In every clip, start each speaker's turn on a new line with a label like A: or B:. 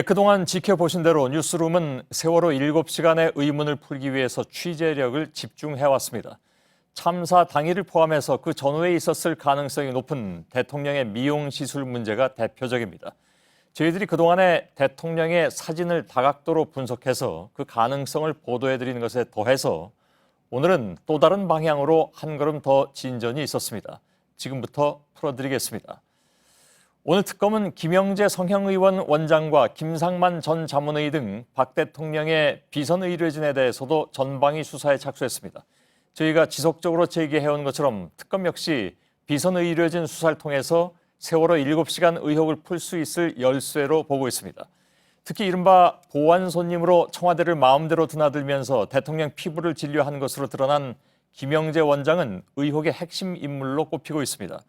A: 그동안 지켜보신 대로 뉴스룸은 세월호 7시간의 의문을 풀기 위해서 취재력을 집중해왔습니다. 참사 당일을 포함해서 그 전후에 있었을 가능성이 높은 대통령의 미용 시술 문제가 대표적입니다. 저희들이 그동안에 대통령의 사진을 다각도로 분석해서 그 가능성을 보도해드리는 것에 더해서 오늘은 또 다른 방향으로 한 걸음 더 진전이 있었습니다. 지금부터 풀어드리겠습니다. 오늘 특검은 김영재 성형의원 원장과 김상만 전 자문의 등 박 대통령의 비선 의료진에 대해서도 전방위 수사에 착수했습니다. 저희가 지속적으로 제기해온 것처럼 특검 역시 비선 의료진 수사를 통해서 세월호 7시간 의혹을 풀 수 있을 열쇠로 보고 있습니다. 특히 이른바 보안 손님으로 청와대를 마음대로 드나들면서 대통령 피부를 진료한 것으로 드러난 김영재 원장은 의혹의 핵심 인물로 꼽히고 있습니다.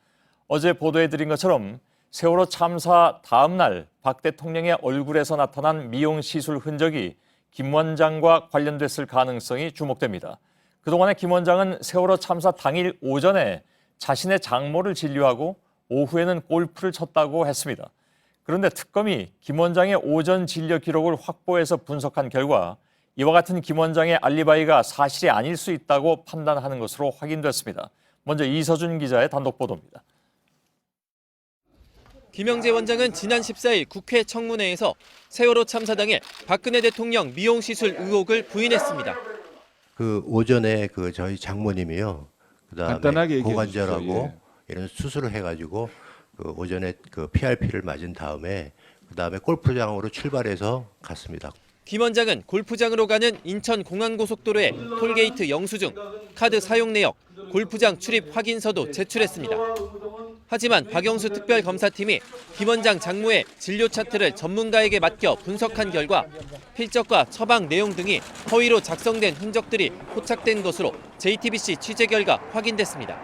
A: 어제 보도해드린 것처럼 세월호 참사 다음 날 박 대통령의 얼굴에서 나타난 미용 시술 흔적이 김 원장과 관련됐을 가능성이 주목됩니다. 그동안에 김 원장은 세월호 참사 당일 오전에 자신의 장모를 진료하고 오후에는 골프를 쳤다고 했습니다. 그런데 특검이 김 원장의 오전 진료 기록을 확보해서 분석한 결과 이와 같은 김 원장의 알리바이가 사실이 아닐 수 있다고 판단하는 것으로 확인됐습니다. 먼저 이서준 기자의 단독 보도입니다.
B: 김영재 원장은 지난 14일 국회 청문회에서 세월호 참사 당일 박근혜 대통령 미용 시술 의혹을 부인했습니다.
C: 그 오전에 저희 장모님이요. 그다음에 고관절하고 이런 수술을 해가지고 그 오전에 PRP를 맞은 다음에 그다음에 골프장으로 출발해서 갔습니다.
B: 김 원장은 골프장으로 가는 인천공항고속도로의 톨게이트 영수증, 카드 사용 내역, 골프장 출입 확인서도 제출했습니다. 하지만 박영수 특별검사팀이 김 원장 장모의 진료 차트를 전문가에게 맡겨 분석한 결과 필적과 처방 내용 등이 허위로 작성된 흔적들이 포착된 것으로 JTBC 취재 결과 확인됐습니다.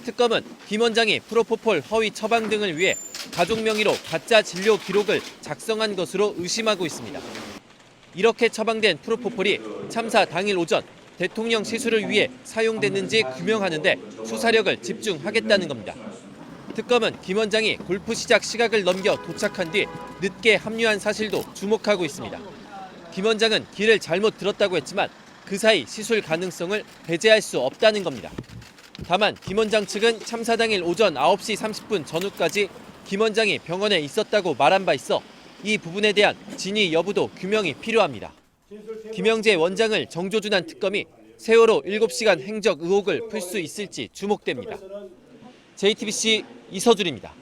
B: 특검은 김 원장이 프로포폴 허위 처방 등을 위해 가족 명의로 가짜 진료 기록을 작성한 것으로 의심하고 있습니다. 이렇게 처방된 프로포폴이 참사 당일 오전 대통령 시술을 위해 사용됐는지 규명하는데 수사력을 집중하겠다는 겁니다. 특검은 김 원장이 골프 시작 시각을 넘겨 도착한 뒤 늦게 합류한 사실도 주목하고 있습니다. 김 원장은 길을 잘못 들었다고 했지만 그 사이 시술 가능성을 배제할 수 없다는 겁니다. 다만 김 원장 측은 참사 당일 오전 9시 30분 전후까지 김 원장이 병원에 있었다고 말한 바 있어 이 부분에 대한 진위 여부도 규명이 필요합니다. 김영재 원장을 정조준한 특검이 세월호 7시간 행적 의혹을 풀 수 있을지 주목됩니다. JTBC 이서준입니다.